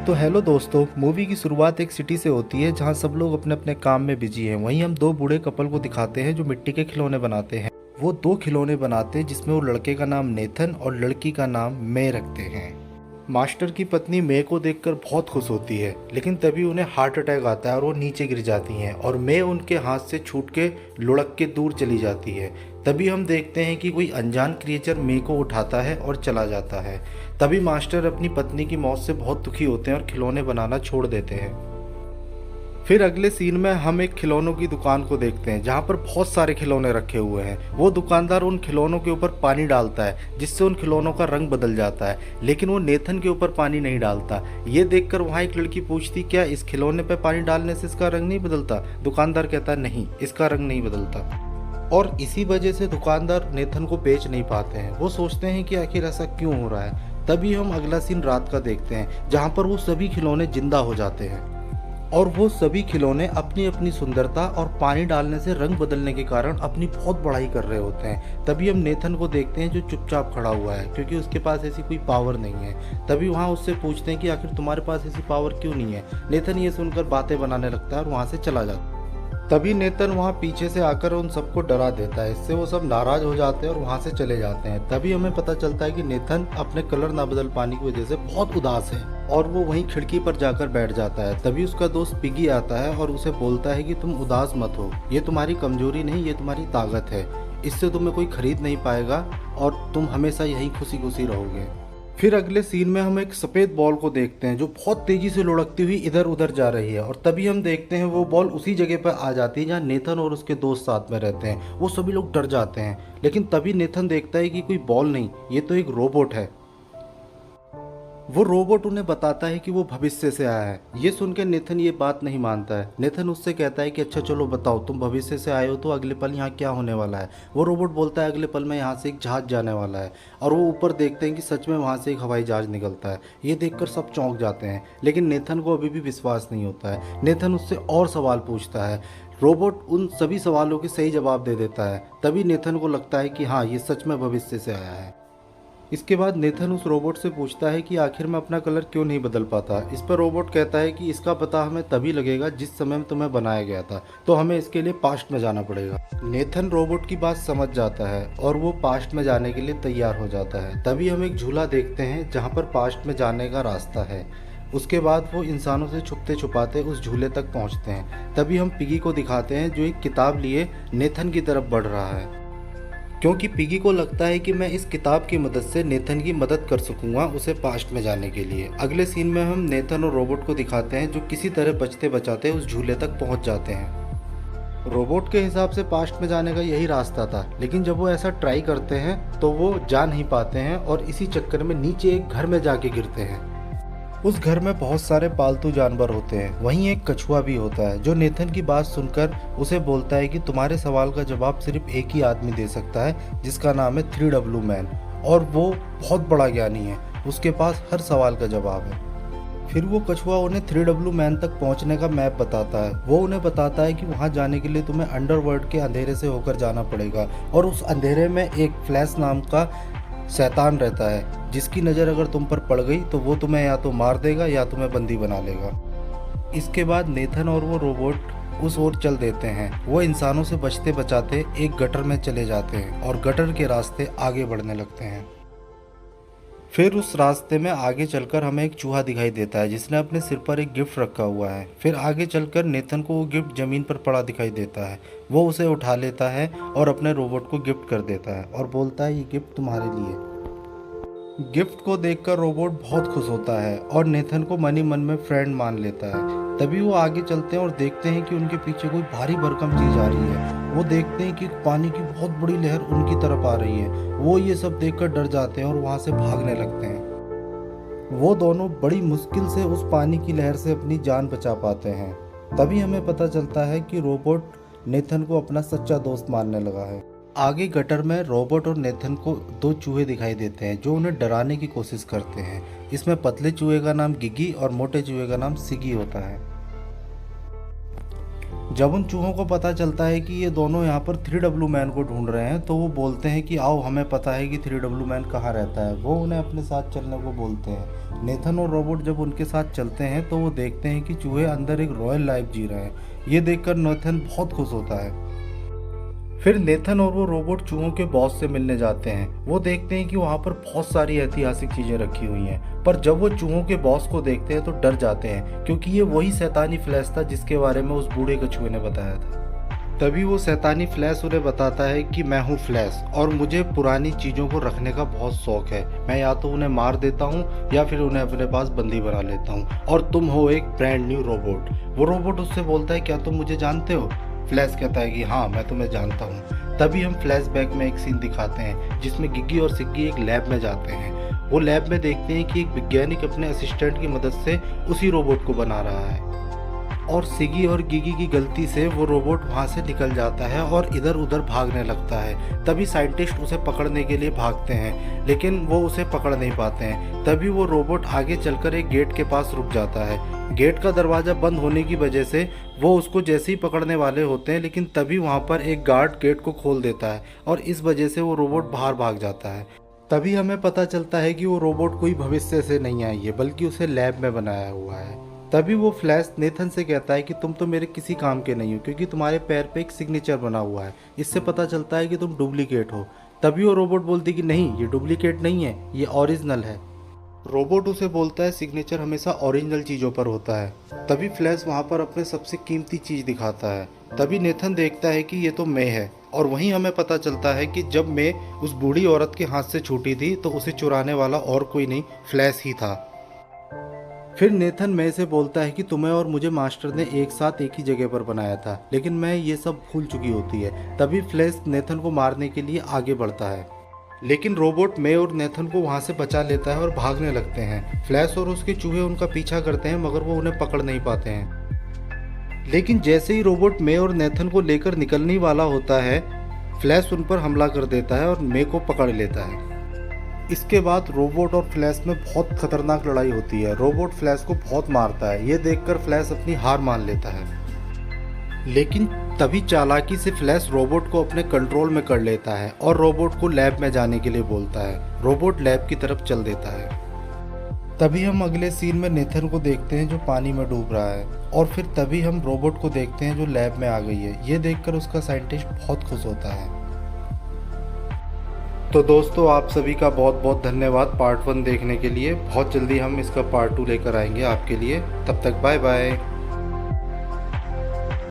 तो हेलो दोस्तों, मूवी की शुरुआत एक सिटी से होती है जहां सब लोग अपने अपने काम में बिजी हैं। वहीं हम दो बूढ़े कपल को दिखाते हैं जो मिट्टी के खिलौने बनाते हैं। वो दो खिलौने बनाते हैं जिसमें वो लड़के का नाम नेथन और लड़की का नाम मे रखते हैं। मास्टर की पत्नी मे को देखकर बहुत खुश होती है, लेकिन तभी उन्हें हार्ट अटैक आता है और वो नीचे गिर जाती हैं और मे उनके हाथ से छूट के लुढ़क के दूर चली जाती है। तभी हम देखते हैं कि कोई अनजान क्रिएचर मे को उठाता है और चला जाता है। तभी मास्टर अपनी पत्नी की मौत से बहुत दुखी होते हैं और खिलौने बनाना छोड़ देते हैं। फिर अगले सीन में हम एक खिलौनों की दुकान को देखते हैं जहाँ पर बहुत सारे खिलौने रखे हुए हैं। वो दुकानदार उन खिलौनों के ऊपर पानी डालता है जिससे उन खिलौनों का रंग बदल जाता है, लेकिन वो नेथन के ऊपर पानी नहीं डालता। ये देखकर वहाँ एक लड़की पूछती, क्या इस खिलौने पर पानी डालने से इसका रंग नहीं बदलता? दुकानदार कहता है, नहीं, इसका रंग नहीं बदलता। और इसी वजह से दुकानदार नेथन को बेच नहीं पाते हैं। वो सोचते हैं कि आखिर ऐसा क्यों हो रहा है। तभी हम अगला सीन रात का देखते हैं जहाँ पर वो सभी खिलौने जिंदा हो जाते हैं और वो सभी खिलौने अपनी अपनी सुंदरता और पानी डालने से रंग बदलने के कारण अपनी बहुत बड़ाई कर रहे होते हैं। तभी हम नेथन को देखते हैं जो चुपचाप खड़ा हुआ है क्योंकि उसके पास ऐसी कोई पावर नहीं है। तभी वहाँ उससे पूछते हैं कि आखिर तुम्हारे पास ऐसी पावर क्यों नहीं है। नेथन ये सुनकर बातें बनाने लगता है और वहाँ से चला जाता है। तभी नेतन वहाँ पीछे से आकर उन सबको डरा देता है। इससे वो सब नाराज हो जाते हैं और वहाँ से चले जाते हैं। तभी हमें पता चलता है कि नेथन अपने कलर ना बदल पाने की वजह से बहुत उदास है और वो वहीं खिड़की पर जाकर बैठ जाता है। तभी उसका दोस्त पिगी आता है और उसे बोलता है कि तुम उदास मत हो, ये तुम्हारी कमजोरी नहीं, ये तुम्हारी ताकत है। इससे तुम्हें कोई खरीद नहीं पाएगा और तुम हमेशा यहीं खुशी खुशी रहोगे। फिर अगले सीन में हम एक सफ़ेद बॉल को देखते हैं जो बहुत तेज़ी से लुढ़कती हुई इधर उधर जा रही है और तभी हम देखते हैं वो बॉल उसी जगह पर आ जाती है जहाँ नेथन और उसके दोस्त साथ में रहते हैं। वो सभी लोग डर जाते हैं, लेकिन तभी नेथन देखता है कि कोई बॉल नहीं, ये तो एक रोबोट है। वो रोबोट उन्हें बताता है कि वो भविष्य से आया है। ये सुनकर नेथन ये बात नहीं मानता है। नेथन उससे कहता है कि अच्छा चलो बताओ, तुम भविष्य से आए हो तो अगले पल यहाँ क्या होने वाला है। वो रोबोट बोलता है अगले पल में यहाँ से एक जहाज जाने वाला है और वो ऊपर देखते हैं कि सच में वहाँ से एक हवाई जहाज निकलता है। ये देखकर सब चौंक जाते हैं, लेकिन नेथन को अभी भी विश्वास नहीं होता है। नेथन उससे और सवाल पूछता है। रोबोट उन सभी सवालों के सही जवाब दे देता है। तभी नेथन को लगता है कि हाँ, ये सच में भविष्य से आया है। इसके बाद नेथन उस रोबोट से पूछता है कि आखिर मैं अपना कलर क्यों नहीं बदल पाता। इस पर रोबोट कहता है कि इसका पता हमें तभी लगेगा जिस समय में तुम्हें बनाया गया था, तो हमें इसके लिए पास्ट में जाना पड़ेगा। नेथन रोबोट की बात समझ जाता है और वो पास्ट में जाने के लिए तैयार हो जाता है। तभी हम एक झूला देखते हैं जहाँ पर पास्ट में जाने का रास्ता है। उसके बाद वो इंसानों से छुपते छुपाते उस झूले तक पहुँचते हैं। तभी हम पिगी को दिखाते हैं जो एक किताब लिए नेथन की तरफ बढ़ रहा है, क्योंकि पिगी को लगता है कि मैं इस किताब की मदद से नेथन की मदद कर सकूंगा उसे पास्ट में जाने के लिए। अगले सीन में हम नेथन और रोबोट को दिखाते हैं जो किसी तरह बचते बचाते उस झूले तक पहुंच जाते हैं। रोबोट के हिसाब से पास्ट में जाने का यही रास्ता था, लेकिन जब वो ऐसा ट्राई करते हैं तो वो जा नहीं पाते हैं और इसी चक्कर में नीचे एक घर में जाके गिरते हैं। उस घर में बहुत सारे पालतू जानवर होते हैं। वहीं एक कछुआ भी होता है जो नेथन की बात सुनकर उसे बोलता है कि तुम्हारे सवाल का जवाब सिर्फ एक ही आदमी दे सकता है जिसका नाम है 3W मैन, और वो बहुत बड़ा ज्ञानी है, उसके पास हर सवाल का जवाब है। फिर वो कछुआ उन्हें 3W मैन तक पहुंचने का मैप बताता है। वो उन्हें बताता है कि वहां जाने के लिए तुम्हें अंडरवर्ल्ड के अंधेरे से होकर जाना पड़ेगा और उस अंधेरे में एक फ्लैश नाम का शैतान रहता है जिसकी नज़र अगर तुम पर पड़ गई तो वो तुम्हें या तो मार देगा या तुम्हें बंदी बना लेगा। इसके बाद नेथन और वो रोबोट उस ओर चल देते हैं। वो इंसानों से बचते बचाते एक गटर में चले जाते हैं और गटर के रास्ते आगे बढ़ने लगते हैं। फिर उस रास्ते में आगे चलकर हमें एक चूहा दिखाई देता है जिसने अपने सिर पर एक गिफ्ट रखा हुआ है। फिर आगे चलकर नेथन को वो गिफ्ट ज़मीन पर पड़ा दिखाई देता है। वो उसे उठा लेता है और अपने रोबोट को गिफ्ट कर देता है और बोलता है ये गिफ्ट तुम्हारे लिए। गिफ्ट को देखकर रोबोट बहुत खुश होता है और नेथन को मन ही मन में फ्रेंड मान लेता है। तभी वो आगे चलते हैं और देखते हैं कि उनके पीछे कोई भारी भरकम चीज़ आ रही है। वो देखते हैं कि पानी की बहुत बड़ी लहर उनकी तरफ आ रही है। वो ये सब देखकर डर जाते हैं और वहाँ से भागने लगते हैं। वो दोनों बड़ी मुश्किल से उस पानी की लहर से अपनी जान बचा पाते हैं। तभी हमें पता चलता है कि रोबोट नेथन को अपना सच्चा दोस्त मानने लगा है। आगे गटर में रोबोट और नेथन को दो चूहे दिखाई देते हैं जो उन्हें डराने की कोशिश करते हैं। इसमें पतले चूहे का नाम गिगी और मोटे चूहे का नाम सिगी होता है। जब उन चूहों को पता चलता है कि ये दोनों यहाँ पर 3W मैन को ढूंढ रहे हैं तो वो बोलते हैं कि आओ, हमें पता है कि 3W मैन कहाँ रहता है। वो उन्हें अपने साथ चलने को बोलते हैं। नेथन और रोबोट जब उनके साथ चलते हैं तो वो देखते हैं कि चूहे अंदर एक रॉयल लाइफ जी रहे हैं। ये देखकर नेथन बहुत खुश होता है। फिर नेथन और वो रोबोट चूहों के बॉस से मिलने जाते हैं। वो देखते हैं कि वहाँ पर बहुत सारी ऐतिहासिक चीज़ें रखी हुई हैं, पर जब वो चूहों के बॉस को देखते हैं तो डर जाते हैं, क्योंकि ये वही शैतानी फ्लैश था जिसके बारे में उस बूढ़े कछुए ने बताया था। तभी वो शैतानी फ्लैश उन्हें बताता है कि मैं हूँ फ्लैश और मुझे पुरानी चीज़ों को रखने का बहुत शौक है। मैं या तो उन्हें मार देता हूँ या फिर उन्हें अपने पास बंदी बना लेता हूँ, और तुम हो एक ब्रांड न्यू रोबोट। वो रोबोट उससे बोलता है, क्या तुम मुझे जानते हो? फ्लैश कहता है कि हाँ, मैं तुम्हें जानता हूँ। तभी हम फ्लैशबैक में एक सीन दिखाते हैं जिसमें गिग्गी और सिग्गी एक लैब में जाते हैं। वो लैब में देखते हैं कि एक वैज्ञानिक अपने असिस्टेंट की मदद से उसी रोबोट को बना रहा है, और सिगी और गिगी की गलती से वो रोबोट वहाँ से निकल जाता है और इधर उधर भागने लगता है। तभी साइंटिस्ट उसे पकड़ने के लिए भागते हैं, लेकिन वो उसे पकड़ नहीं पाते हैं। तभी वो रोबोट आगे चलकर एक गेट के पास रुक जाता है। गेट का दरवाज़ा बंद होने की वजह से वो उसको जैसे ही पकड़ने वाले होते हैं, लेकिन तभी वहाँ पर एक गार्ड गेट को खोल देता है और इस वजह से वो रोबोट बाहर भाग जाता है। तभी हमें पता चलता है कि वो रोबोट कोई भविष्य से नहीं आई है, बल्कि उसे लैब में बनाया हुआ है। तभी वो फ्लैश नेथन से कहता है कि तुम तो मेरे किसी काम के नहीं हो, क्योंकि तुम्हारे पैर पे एक सिग्नेचर बना हुआ है। इससे पता चलता है कि तुम डुप्लीकेट हो। तभी वो रोबोट बोलती कि नहीं, ये डुप्लीकेट नहीं है, ये ओरिजिनल है। रोबोट उसे बोलता है सिग्नेचर हमेशा ओरिजिनल चीज़ों पर होता है। तभी फ्लैश वहाँ पर अपने सबसे कीमती चीज़ दिखाता है। तभी नेथन देखता है कि ये तो मे है, और वहीं हमें पता चलता है कि जब मे उस बूढ़ी औरत के हाथ से छूटी थी तो उसे चुराने वाला और कोई नहीं, फ्लैश ही था। फिर नेथन मे से बोलता है कि तुम्हें और मुझे मास्टर ने एक साथ एक ही जगह पर बनाया था, लेकिन मैं ये सब भूल चुकी होती है। तभी फ्लैश नेथन को मारने के लिए आगे बढ़ता है, लेकिन रोबोट मे और नेथन को वहाँ से बचा लेता है और भागने लगते हैं। फ्लैश और उसके चूहे उनका पीछा करते हैं, मगर वो उन्हें पकड़ नहीं पाते हैं। लेकिन जैसे ही रोबोट मे और नेथन को लेकर निकलने वाला होता है, फ्लैश उन पर हमला कर देता है और मे को पकड़ लेता है। इसके बाद रोबोट और फ्लैश में बहुत खतरनाक लड़ाई होती है। रोबोट फ्लैश को बहुत मारता है। ये देखकर फ्लैश अपनी हार मान लेता है, लेकिन तभी चालाकी से फ्लैश रोबोट को अपने कंट्रोल में कर लेता है और रोबोट को लैब में जाने के लिए बोलता है। रोबोट लैब की तरफ चल देता है। तभी हम अगले सीन में नेथन को देखते हैं जो पानी में डूब रहा है, और फिर तभी हम रोबोट को देखते हैं जो लैब में आ गई है। ये देखकर उसका साइंटिस्ट बहुत खुश होता है। तो दोस्तों, आप सभी का बहुत बहुत धन्यवाद पार्ट 1 देखने के लिए। बहुत जल्दी हम इसका पार्ट 2 लेकर आएंगे आपके लिए। तब तक बाय बाय।